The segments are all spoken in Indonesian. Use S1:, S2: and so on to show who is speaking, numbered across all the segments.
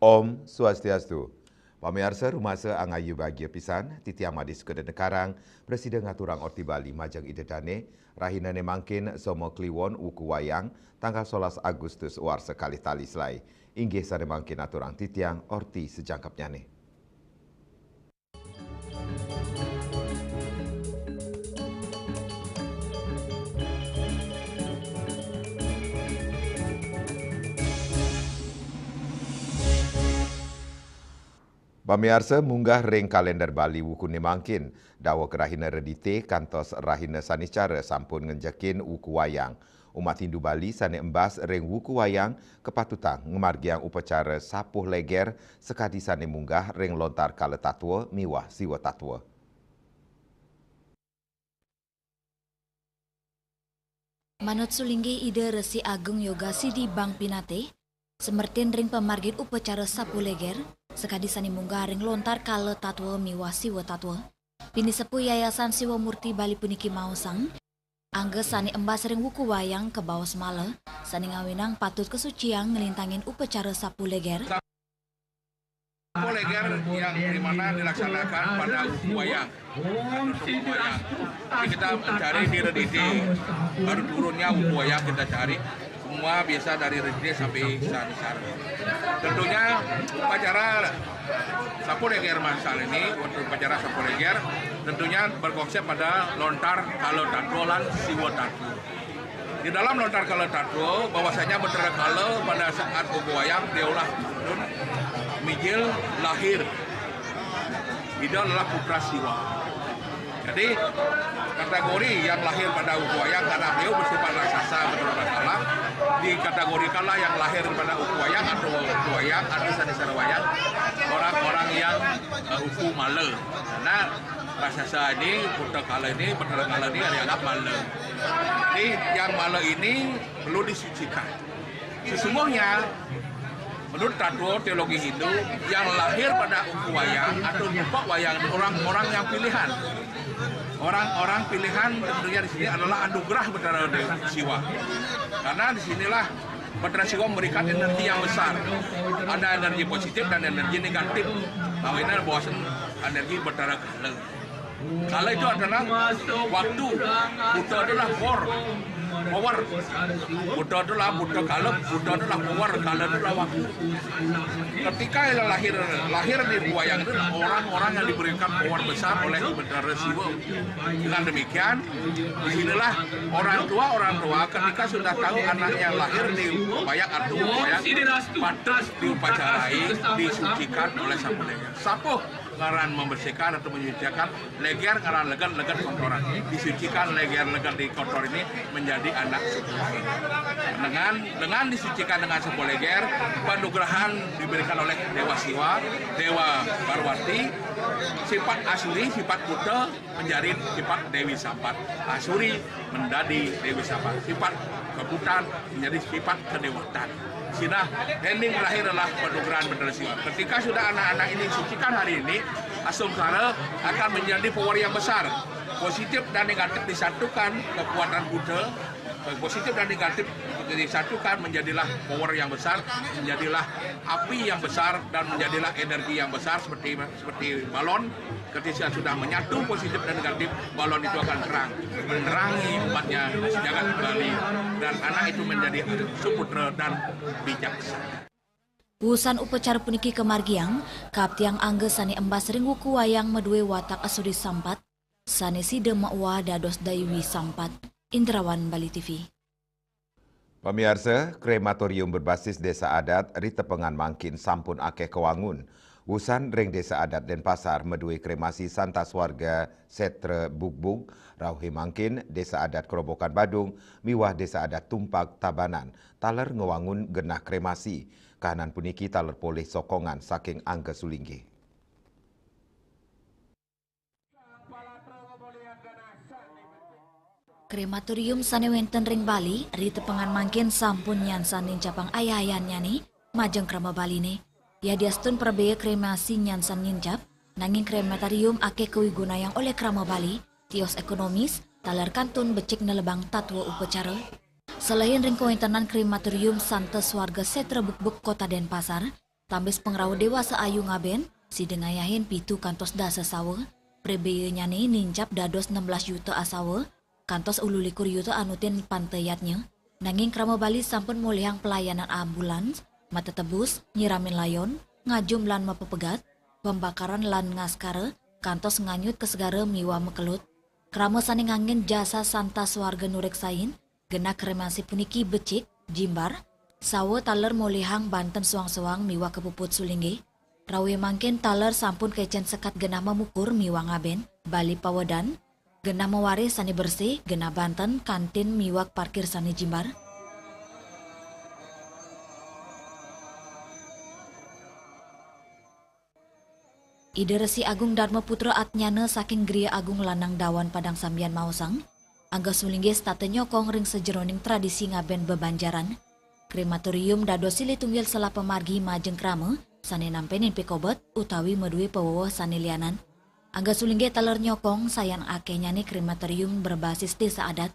S1: Om Swastiastu. Pamirsa rumasa angayu bahagia pisan, titi amadis kedene karang, Presiden ngaturang orti Bali majang idedane, rahina ne mangkin somo kliwon wuku wayang, tanggal 11 Agustus war sekali tali selai. Inggih sane mangkin aturang titiang orti sejangkapnya ne. Pamirsa munggah ring kalender Bali wuku ne mangkin, dawa kerahina redite kantos rahina sanicara sampun ngenjakin wuku wayang. Umat Hindu Bali sane embas ring wuku wayang kepatutan ngemargiang upacara sapuh leger sekadi sane munggah ring lontar kala tatwa miwah siwa tatwa.
S2: Manut sulinggi ide Resi Agung Yoga Sidi Bang Pinate, semertin ring pemargin upacara sapuh leger, sekadi sani munggah ring lontar kala tatwa miwah siwa tatwa. Pini sepuh Yayasan Siwa Murti Bali puniki mausang, angge sani embas ring wuku wayang ke bawah semala, sani ngawinang patut kesucian ngelintangin upacara sapuh leger.
S3: Sapuh leger yang dimana dilaksanakan pada wuku wayang. Tapi kita mencari di redite, baru turunnya wuku wayang kita cari. Semua biasa dari redite sampai sanisar. Tentunya upacara sapuh leger masal ini, untuk upacara sapuh leger, tentunya berkonsep pada lontar kala tatwa lan siwa tatwa. Di dalam lontar kala tatwa, bahwasanya betara kala pada saat wuku wayang diulah mijil lahir. Itu adalah putra siwa. Jadi kategori yang lahir pada wuku wayang karena beliau bersifat raksasa betul-betul salah, dikategorikanlah yang lahir pada wuku wayang atau wuku wayang atau sanisara wayang orang-orang yang wuku male. Karena raksasa ini, putra kala ini, betul kala ini dianggap male. Jadi yang male ini perlu disucikan. Sesungguhnya menurut tatwa teologi Hindu, yang lahir pada wuku wayang atau rupa wayang orang-orang yang pilihan. Orang-orang pilihan tentunya di sini adalah anugerah Betara Siwa. Karena disinilah Betara Siwa memberikan energi yang besar. Ada energi positif dan energi negatif. Bahwa ini adalah energi Betara Kala. Kala itu adalah waktu. Buddha adalah power. Buddha adalah Buddha kala, Buddha adalah power, kala adalah waktu. Ketika lahir di wayang itu orang-orang yang diberikan power besar oleh Betara Siwa. Dengan demikian, disinilah orang tua ketika sudah tahu anaknya lahir di wayang atau wayang, patut diupacarai, disucikan oleh sapuh leger. Sapuh ngaran membersihkan atau menyucikan, leger ngaran leger kotoran. Disucikan leger di kotor ini menjadi anak sapuh. Dengan disucikan dengan sapuh leger, panugrahan diberikan oleh Dewa Siwa, Dewa Parwati, sifat Asuri, sifat Buddha menjadi sifat Dewi Sampat. Asuri menjadi Dewi Sampat. Sifat kebutaan menjadi sifat kedewatan. Sina ending lahir adalah penugerahan Betara Siwa. Ketika sudah anak-anak ini disucikan hari ini, asumsara akan menjadi power yang besar. Positif dan negatif disatukan, kekuatan Buddha, positif dan negatif disatukan menjadilah power yang besar, menjadilah api yang besar dan menjadilah energi yang besar seperti balon. Ketika sudah menyatu positif dan negatif, balon itu akan terang, menerangi umatnya sejagat Bali, dan anak itu menjadi suputra dan bijaksana.
S2: Usan upacara puniki kemargiang, kaptiang angge sani embas ring wuku wayang medue watak Asuri Sampat, sani side ma'wa dados Daiwi Sampat. Indrawan Bali TV.
S1: Pemirsa, krematorium berbasis desa adat Ritepengan Mangkin sampun akeh kewangun. Usan ring Desa Adat Denpasar medui kremasi santas warga Setre Bugbug, Rauhe Mangkin, Desa Adat Kerobokan Badung, miwah Desa Adat Tumpak Tabanan, taler ngewangun genah kremasi. Kahanan puniki taler poleh sokongan saking Angga Sulinggi.
S2: Krematorium sane wenten ring Bali, ri tepengan mangkin sampun nyansan nincapang ayayannya nih, majeng krama Bali nih. Ya diastun perbaya kremasi nyansan nincap, nanging krematorium ake kewiguna yang oleh krama Bali, tios ekonomis, taler kantun becik nelebang tatwa upacara. Selain ring kewentenan krematorium santes warga Setre Bugbug Kota Denpasar, tambis pengraw dewasa ayu ngaben, si dengayahin pitu kantos dasa sawa, prebeyenya nih nincap dados 16 juta asawa, kantos ululikur yuta anutin pantayatnya, nanging krama Bali sampun mulihang pelayanan ambulans, mata tebus, nyiramin layon, ngajum lan mapepegat, pembakaran lan ngaskara, kantos nganyut ke segara miwa mekelut. Krama sani ngangin jasa santas warga nurek sain, gena kremasi puniki becik, jimbar, sawo taler mulihang Banten suang-suang miwa kepuput Sulinggi. Rawe mangkin taler sampun kecen sekat genah memukur miwa ngaben, Bali Pawedan, genah mewaris sani bersih, genah Banten, kantin miwak parkir sani jimbar. Ide Resi Agung Dharma Putra Atnyana saking Gria Agung Lanang Dawan Padang Sambian Mausang, Angga Sulinggi state nyokong ring sejeroning tradisi ngaben bebanjaran. Krematorium dados silih tunggil sela pemargi majeng krama, sane nampenin pikobot utawi medui pewowoh sane lianan. Angga Sulinggi taler nyokong sayan akenya nih krematorium berbasis desa adat.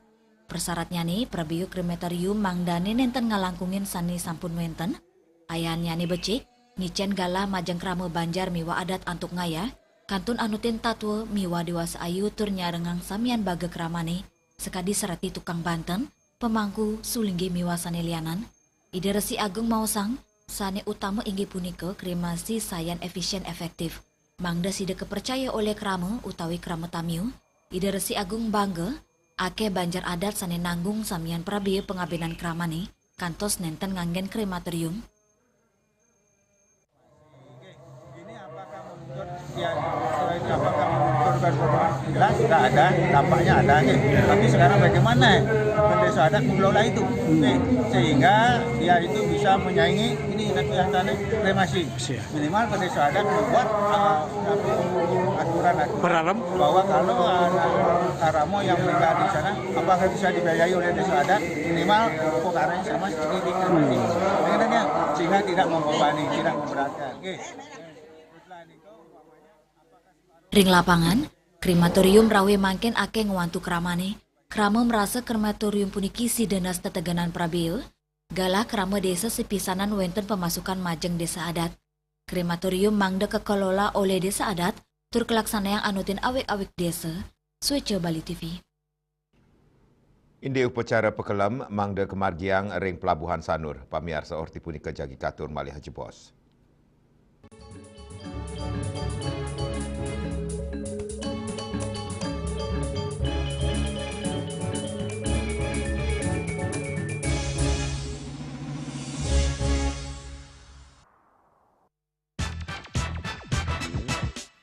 S2: Persyaratnya nih prabiyo krematorium mangdane nenten ngalangkungin sani sampun wenten. Ayannya nih becik, ngicen galah majeng krama banjar miwa adat antuk ngaya, kantun anutin tatwa miwa dewasa ayu tur nyarengang samian baga kramane, sekadi serati tukang Banten, pemangku Sulinggi miwa sane lianan. Ide Resi Agung Mausang, sane utama inggih punika kremasi sayan efisien efektif. Mangda sida kepercaya oleh krama utawi krama tamiu, Ide Resi Agung bangga, ake banjar adat sane nanggung samian prabiyo pengabenan kramane, kantos nenten nganggen krematorium.
S4: Jelas tidak ada, dampaknya ada. Tapi sekarang bagaimana desa adat mengelola itu, sehingga dia itu bisa menyaingi ini yang tadi kremasi. Minimal desa adat membuat aturan bahwa kalau ada karamo yang meninggal di sana, apakah bisa dibiayai oleh desa adat, minimal pokoknya sama seperti kremasi. Sehingga tidak membebani, tidak memberatkan.
S2: Ring lapangan, krematorium Rawe mangken ake ngewantu kramane. Krama merasa krematorium puniki si denas teteganan prabeyo. Galah krama desa sepisanan wenten pemasukan majeng desa adat. Krematorium mangda kekelola oleh desa adat, tur kelaksana yang anutin awek-awek desa. Swece Bali TV.
S1: Indi upacara pekelam mangda kemargiang ring Pelabuhan Sanur. Pamiarsa orti punika jagi katur malih Haji Bos.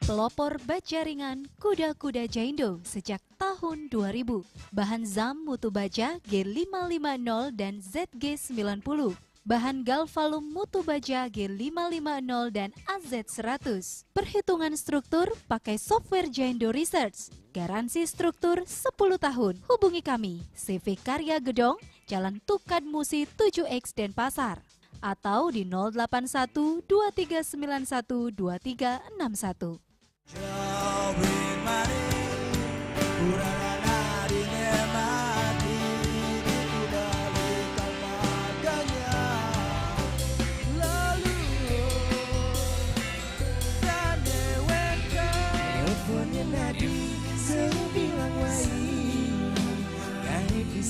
S5: Pelopor baja ringan kuda-kuda Jaindo sejak tahun 2000. Bahan ZAM mutu baja G550 dan ZG90. Bahan Galvalum mutu baja G550 dan AZ100. Perhitungan struktur pakai software Jaindo Research. Garansi struktur 10 tahun. Hubungi kami, CV Karya Gedong, Jalan Tukad Musi 7X Denpasar. Atau di 081 2391 2361.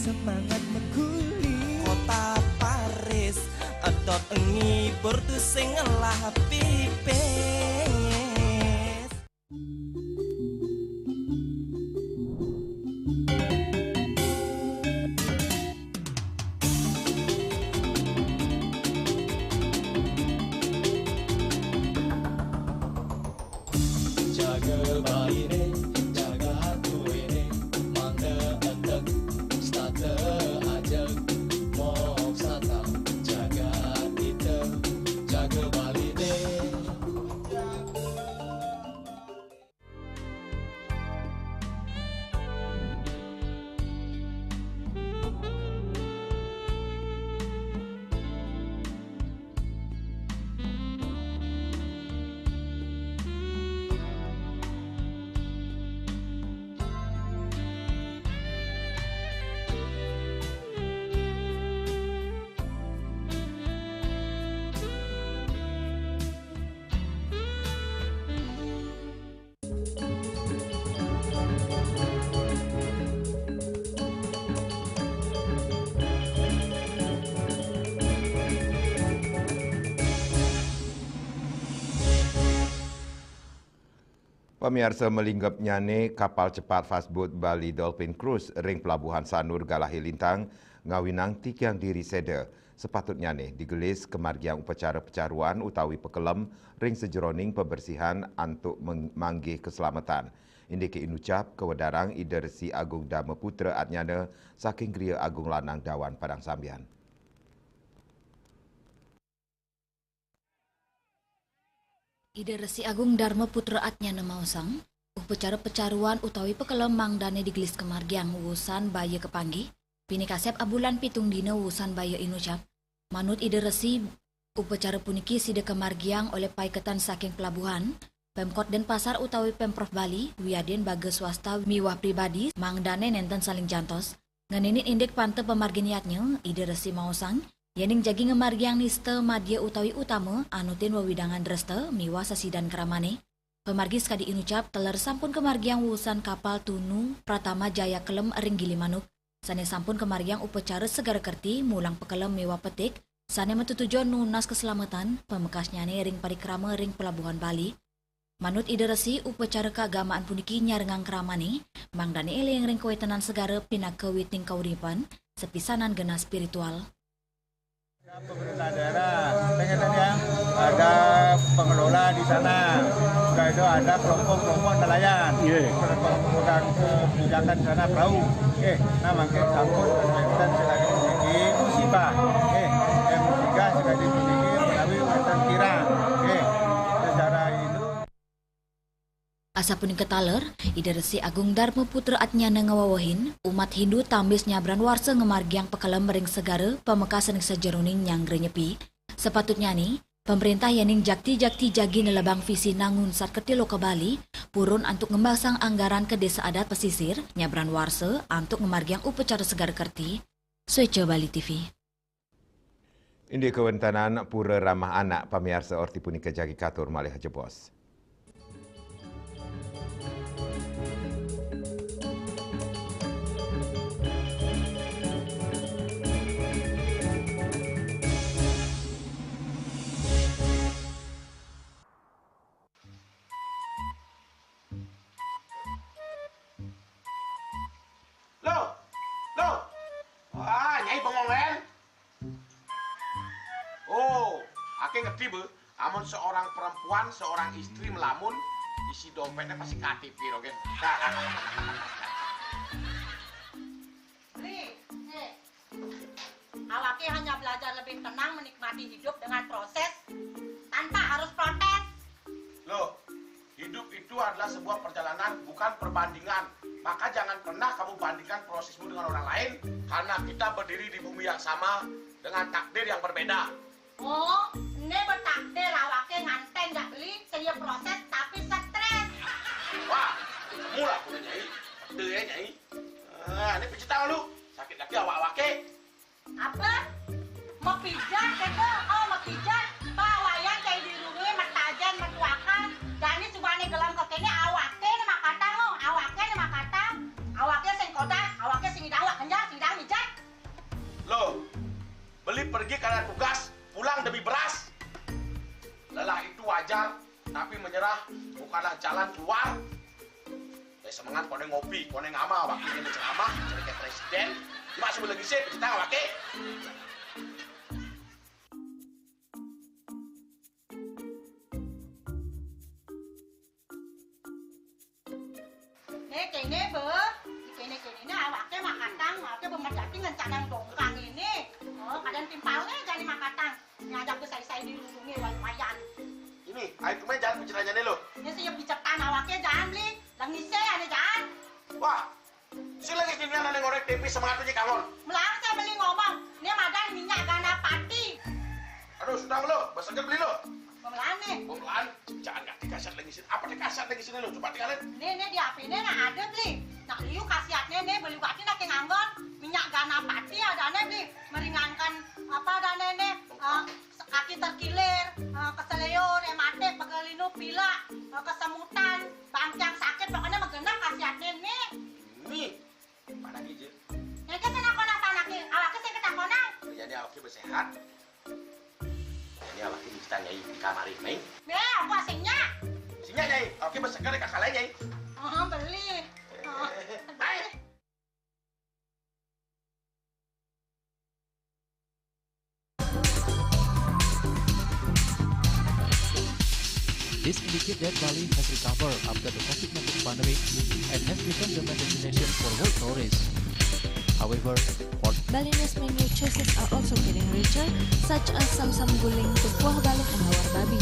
S6: Semangat mengkuli kota Paris edot ngibur tu sing ngelah pipes.
S1: Pemirsa melinggap nyane kapal cepat fastboat Bali Dolphin Cruise ring pelabuhan Sanur Galahi Lintang ngawinang tikiang diri seda. Sepatutnya digelis kemargiang upacara pecaruan utawi pekelem ring sejeroning pembersihan untuk memanggih keselamatan. Indiki inucap kewedarang Ida Resi Agung Dharma Putra Adnyana saking Gria Agung Lanang Dawan Padang Sambian.
S2: Ida Resi Agung Dharma Putra Adnyana mausang, upacara pecaruan utawi pekelem mangdane digelis kemargiang wusan baya kepanggih. Pini kasep abulan pitung dina wusan baya inucap. Manut Ida Resi, upacara puniki sida kemargiang oleh paiketan saking pelabuhan, Pemkot Denpasar utawi Pemprov Bali, wiaden baga swasta miwah pribadi, mangdane nenten saling jantos. Nganinin indek pante pemarginiatnya, Ida Resi mausang, yening jagi ngemargiang niste madya utawi utama, anutin wawidangan dreste, miwah sasidan keramane. Pemargi sekadi inucap, teler sampun kemargiang wusan kapal tunu Pratama Jaya Kelem ring Gili Manuk. Sane sampun kemargiang upacara segara kerti mulang pekelem mewah petik, sane metutujuan nunas keselamatan, pemekasnya ring parikrama ring pelabuhan Bali. Manut Ida Resi, upacara keagamaan puniki nyarengang keramane, mangdane eleng ring kewetenan segara pinaka witing kauripan, sepisanan gena spiritual.
S4: Pemerintah daerah, yang ada pengelola di sana, juga itu ada kelompok-kelompok nelayan, pemegang kebijakan di sana perahu. Nah makin sampun berkaitan sekali memiliki musibah. Yang ketiga sekali memiliki melalui wetan kira. Secara itu.
S2: Asapun ketaler, Ida Resi Agung Dharma Putra Adnyana ngawawahin, umat Hindu tambis nyabran warsa ngemargiang pekelem ring segara pemekasan sejeroning nyangre nyepi. Sepatutnya nih, pemerintah yening jakti-jakti jagi nelebang visi nangun sat ketilo ke Bali, purun untuk ngembasang anggaran ke desa adat pesisir, nyabran warsa untuk ngemargiang upacara segara kerti. Swece Bali TV.
S1: Indi kewentanan pura ramah anak pemirsa orti punika jagi katur malih jebos.
S7: Nyai pengongen. Oh, ake ngerti be. Amun seorang perempuan, seorang istri melamun, isi dompetnya pasti KTP rogen.
S8: Awaknya hanya belajar lebih tenang menikmati hidup dengan proses tanpa harus protes.
S7: Loh, hidup itu adalah sebuah perjalanan, bukan perbandingan. Maka jangan pernah kamu bandingkan prosesmu dengan orang lain, karena kita berdiri di bumi yang sama dengan takdir yang berbeda.
S8: Oh, ini bertakdir awaknya nganten gak beli, saya proses tapi stres.
S7: Wah, kamu lah punya Nyai. Pede ya Nyai. Ini pijit tangan lu, sakit lagi awak-awaknya.
S8: Apa? Mau pijat kata? Oh, mau pijat. Bawayan kayak di rumah, matajan, matuakan. Dan ini cuma nih gelam kokenya awaknya nih makatang lo. Awaknya nih makatang. Awaknya sing kodak, awaknya sing hidang wak kenja, sing hidang mijat.
S7: Loh, beli pergi karena tugas, pulang demi beras. Lelah itu wajar, tapi menyerah bukanlah jalan keluar. Semangat kone ngopi, kone ngama, wakil ini ceramah, cerita presiden. Cuma sebelum lagi sih, kita nggak pakai.
S8: Kene be, kene awaknya makatang, awaknya bemerjati ngencadang dongkang ini. Oh, kadang timpalnya jadi makatang. Ngajak besai-sai di lubungnya wayan.
S7: Ini, ayo kemarin jangan bicaranya nih lo.
S8: Ini siap bicetan awaknya jangan beli, langise ane jangan.
S7: Wah, si lagi gini anak ngorek TV semangatnya kangon.
S8: Melang saya beli ngomong, ini madan minyak ganda pati.
S7: Aduh, sudah lo, besoknya beli lo.
S8: Pemelan nih.
S7: Pemelan, jangan nggak dikasat lagi sini. Apa dikasat lagi sini lo? Coba tinggalin.
S8: Nih di HP ini nah ada beli. Nak liu khasiatnya nih beli bati nak nganggon minyak gana pati ada nih beli meringankan apa ada nih kaki terkilir, keseleyor, ematik, pegelinu, pila, kesemutan, bangkang sakit pokoknya megena khasiatnya nih.
S7: Nih, mana gijil?
S8: Nih kan sana konang panaki, awaknya saya ketang konang.
S7: Jadi awaknya bersehat. Ini awaknya kita nyai di kamar ini.
S8: Nih, aku asingnya.
S7: Sinya nyai. nyai. Oke, bersekali kakak lain nyai.
S8: Beli.
S9: This indicates that Bali has recovered after the COVID-19 pandemic and has become the main destination for world tourists. However,
S2: Balinese menu choices are also getting richer, such as samsam guling, tupuah balik, and hawar babi.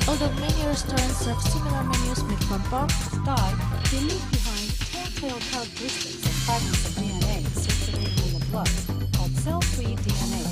S2: Although many restaurants serve similar menus made from pork,
S10: Sky, they leave behind telltale characteristics of fragments of DNA circulating in the blood, called cell-free DNA.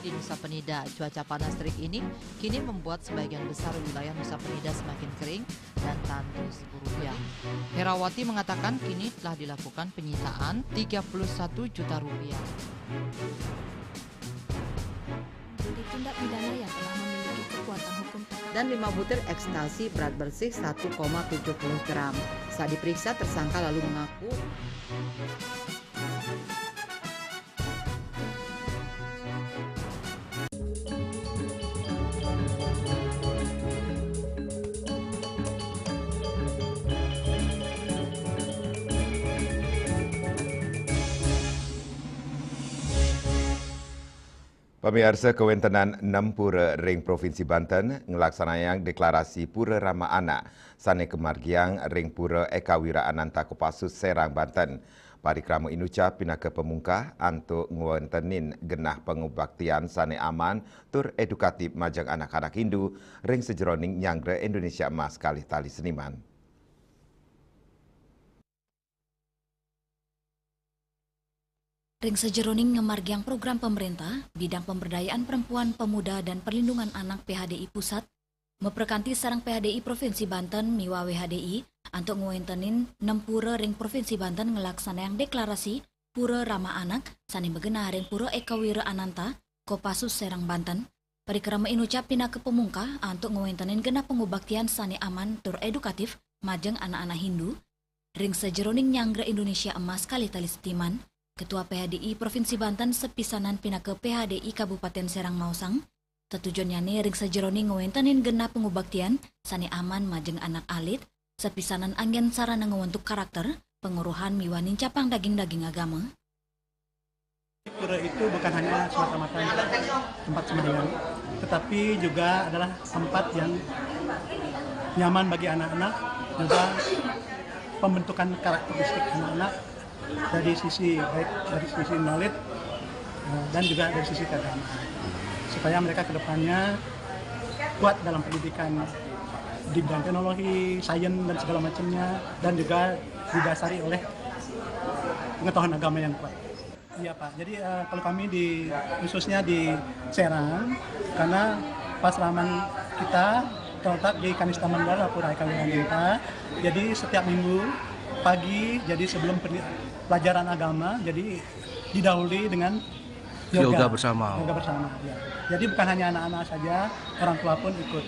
S11: Di Nusa Penida, cuaca panas terik ini kini membuat sebagian besar wilayah Nusa Penida semakin kering dan tandus rupiah. Herawati mengatakan kini telah dilakukan penyitaan 31 juta rupiah.
S2: Jadi tindak pidana yang telah memiliki kekuatan hukum
S11: Dan 5 butir ekstasi berat bersih 1,70 gram. Saat diperiksa, tersangka lalu mengaku
S1: Pemirsa, Kewentenan 6 Pura Ring Provinsi Banten ngelaksanakan deklarasi Pura Ramah Anak Sane Kemargiang Ring Pura Eka Wira Ananta Kopassus Serang Banten. Parikrama inuca pinaka pemungkah untuk ngewentenin genah pengubaktian sane aman tur edukatif majang anak-anak Hindu ring sejeroning Nyangre Indonesia Emas kalih tali seniman.
S2: Ring sejeroning ngemargiang program pemerintah bidang pemberdayaan perempuan, pemuda, dan perlindungan anak PHDI Pusat memperkanti sarang PHDI Provinsi Banten miwa WHDI untuk ngewentenin 6 pura ring Provinsi Banten ngelaksanakan deklarasi Pura Ramah Anak sani megena ring Pura Eka Wira Ananta Kopassus Serang Banten. Parikrama inucap pinaka pemungkah untuk ngewentenin genah pengubaktian sani aman tur edukatif majeng anak-anak Hindu ring sejeroning Nyangre Indonesia Emas kalih tali setiman. Ketua PHDI Provinsi Banten sepisanan pinaka PHDI Kabupaten Serang Mausang, tetujuannya ring sejeroning ngewentenin genap pengubaktian sani aman majeng anak alit, sepisanan anggen sarana ngewentuk karakter, penguruhan miwanin capang daging-daging agama.
S12: Pura itu bukan hanya semata-mata tempat sembahyang, tetapi juga adalah tempat yang nyaman bagi anak-anak, juga pembentukan karakteristik anak-anak dari sisi baik dari sisi knowledge dan juga dari sisi keagamaan, supaya mereka kedepannya kuat dalam pendidikan di bidang teknologi, sains dan segala macamnya, dan juga didasari oleh pengetahuan agama yang kuat. Iya Pak, jadi kalau kami khususnya di Serang, karena pasraman kita terletak di Kanista Mandala Pura Eka Wira Ananta, jadi setiap minggu pagi, jadi sebelum pelajaran agama, jadi didahului dengan yoga bersama. Yoga bersama. Ya. Jadi bukan hanya anak-anak saja, orang tua pun ikut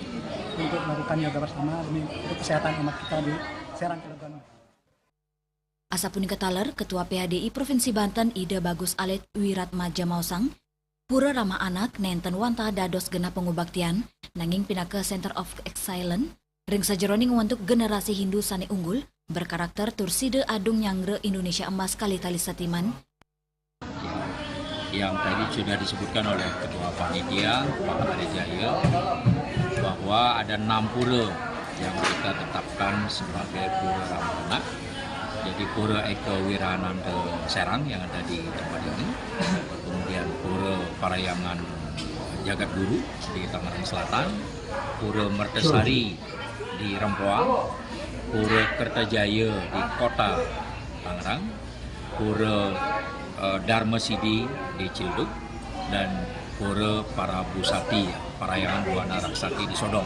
S12: untuk melakukan yoga bersama demi untuk kesehatan umat kita di Serang Cilegon.
S2: Asapun ketaler, Ketua PHDI Provinsi Banten Ida Bagus Alit Wiratmaja Mausang, Pura Ramah Anak nenten wanta dados genap pengubaktian, nanging pinaka Center of Excellence, ring sajeroning untuk generasi Hindu sani unggul, berkarakter Turside Adung Nyangre Indonesia Emas kali tali satiman.
S13: Yang tadi sudah disebutkan oleh Ketua Panitia Pak Ari Jaya bahwa ada 6 pura yang kita tetapkan sebagai Pura Ramah Anak. Jadi Pura Eka Wira Ananta Serang yang ada di tempat ini, kemudian Pura Parayangan Jagat Guru di Tangerang Selatan, Pura Mertasari di Rempoa, Pura Kertajaya di Kota Tangerang, Pura Dharma Sidi di Cilduk dan Pura Para Busati, Parayangan Buana Raksati di Sodong.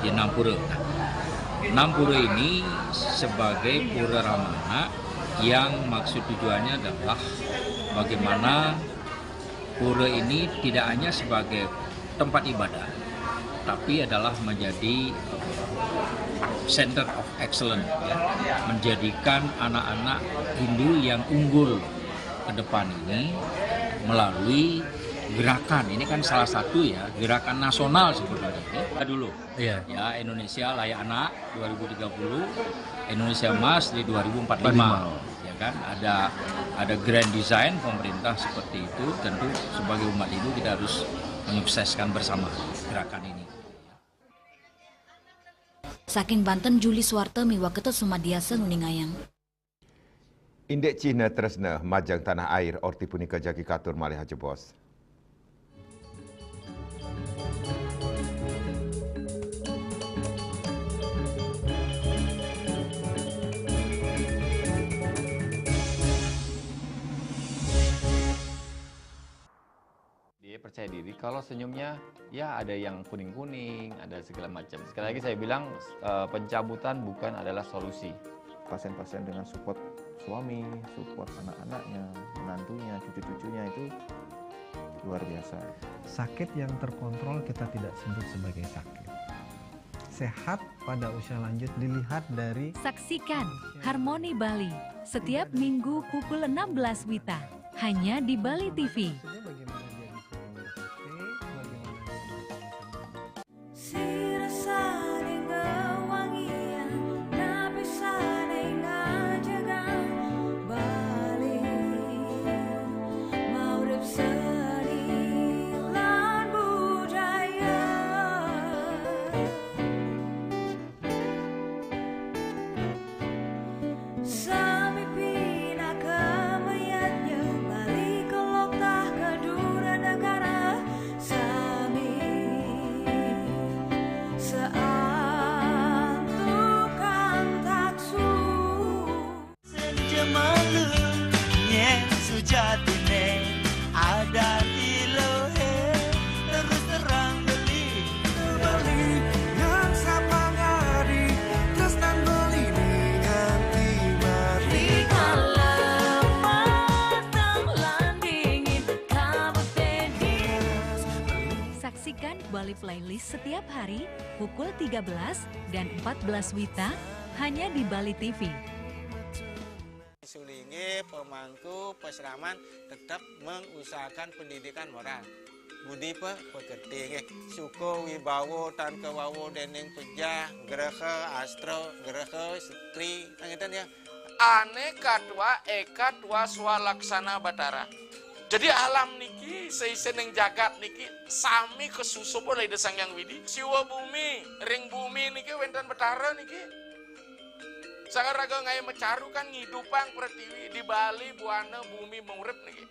S13: Jadi 6 pura. Nah, 6 pura ini sebagai pura Ramana yang maksud tujuannya adalah bagaimana pura ini tidak hanya sebagai tempat ibadah, tapi adalah menjadi center of excellence, ya, menjadikan anak-anak Hindu yang unggul ke depan ini melalui gerakan. Ini kan salah satu ya gerakan nasional sebetulnya ini. Dulu ya Indonesia Layak Anak 2030, Indonesia Emas di 2045. Ya kan ada grand design pemerintah seperti itu. Tentu sebagai umat Hindu kita harus menyukseskan bersama gerakan ini.
S2: Saking Banten Juli Suwarte miwa ketut sumadiasa nguningayang.
S1: Indek Cina tresna majang tanah air orti punika jagi katur malih jebos.
S14: Dia percaya diri kalau senyumnya ya ada yang kuning-kuning, ada segala macam. Sekali lagi saya bilang pencabutan bukan adalah solusi.
S15: Pasien-pasien dengan support suami, support anak-anaknya, menantunya, cucu-cucunya itu luar biasa.
S16: Sakit yang terkontrol kita tidak sebut sebagai sakit. Sehat pada usia lanjut dilihat dari...
S17: Saksikan Harmoni Bali setiap minggu pukul 16 WITA hanya di Bali TV. Bali Playlist setiap hari pukul 13 dan 14 WITA hanya di Bali TV.
S18: Sulingi pemangku peseraman tetap mengusahakan pendidikan moral. Budi pekerti suko wibawo tan kewawo dening pejah graha astro graha setri angitan ya.
S3: Aneka dua eka dua swalaksana batara. Jadi alam niki seisen yang jagat niki sami kesusup oleh desang yang widi. Siwa bumi, ring bumi niki wenten betara niki. Sangat raga ngai mecaru kan ngidupang pertiwi di Bali buana bumi mengurip niki.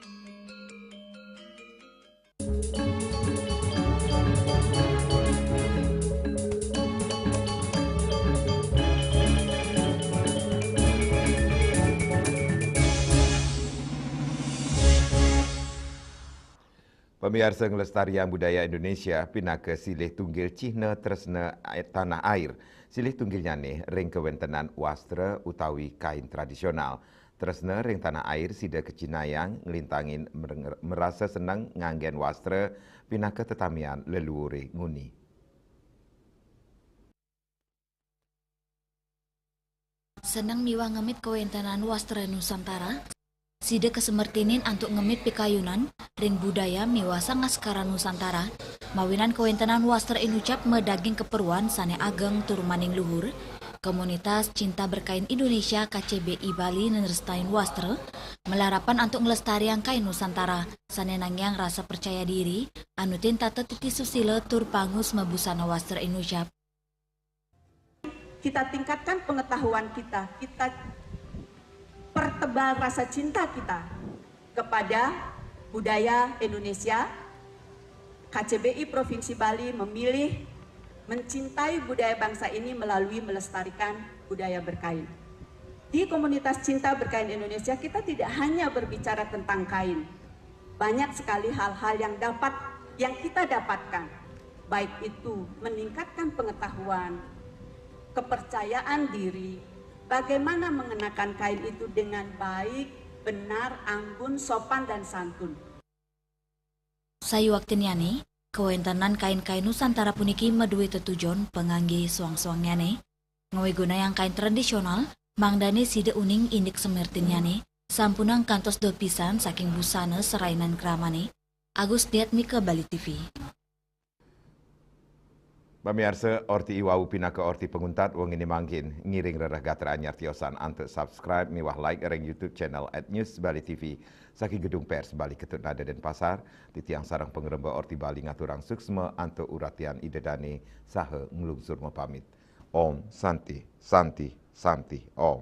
S1: Pemirsa Ngelestarian Budaya Indonesia pinaka silih tunggil Cihna tresna tanah air. Silih tunggilnya nih ring kewentenan wastra utawi kain tradisional. Tresna ring tanah air sida kecinayang ngelintangin merasa senang nganggen wastra pinaka tetamian leluhur nguni.
S2: Senang miwa ngemit kewentenan wastra Nusantara. Sida kesemertinin untuk ngemit pikayunan, ring budaya miwa sangaskara Nusantara, mawinan kewentenan wastra inucap medaging keperluan sane ageng turmaning luhur, komunitas cinta berkain Indonesia KCBI Bali nerestain wastra, melarapan untuk ngelestarian kain Nusantara, sane nangyang rasa percaya diri, anutin tata titi susila tur pangus mebusana wastra inucap.
S19: Kita tingkatkan pengetahuan kita pertebal rasa cinta kita kepada budaya Indonesia. KCBI Provinsi Bali memilih mencintai budaya bangsa ini melalui melestarikan budaya berkain. Di komunitas cinta berkain Indonesia kita tidak hanya berbicara tentang kain. Banyak sekali hal-hal yang kita dapatkan. Baik itu meningkatkan pengetahuan, kepercayaan diri, bagaimana mengenakan kain itu dengan baik, benar, anggun, sopan dan santun.
S2: Sayu waktiniani, kewentanan kain-kain Nusantara puniki medue tetujon pengangge suang-suangyane, ngawe guna yang kain tradisional, mangdane side uning indik semertinyane, sampunang kantos do pisan saking busana serainan kramane, Agus Diat Mika Bali TV.
S1: Pemirsa, orti iwau pinaka orti penguntat wong ini mangkin ngiring rerah gatra anyar tiosan ante subscribe miwah like reng YouTube channel @news Bali TV saki gedung pers Bali Ketut Nada dan Pasar di tiang sarang pengeremba orti Bali ngaturang suksma ante uratian idedane saha ngelungsur pamit. Om Santi Santi Santi Om.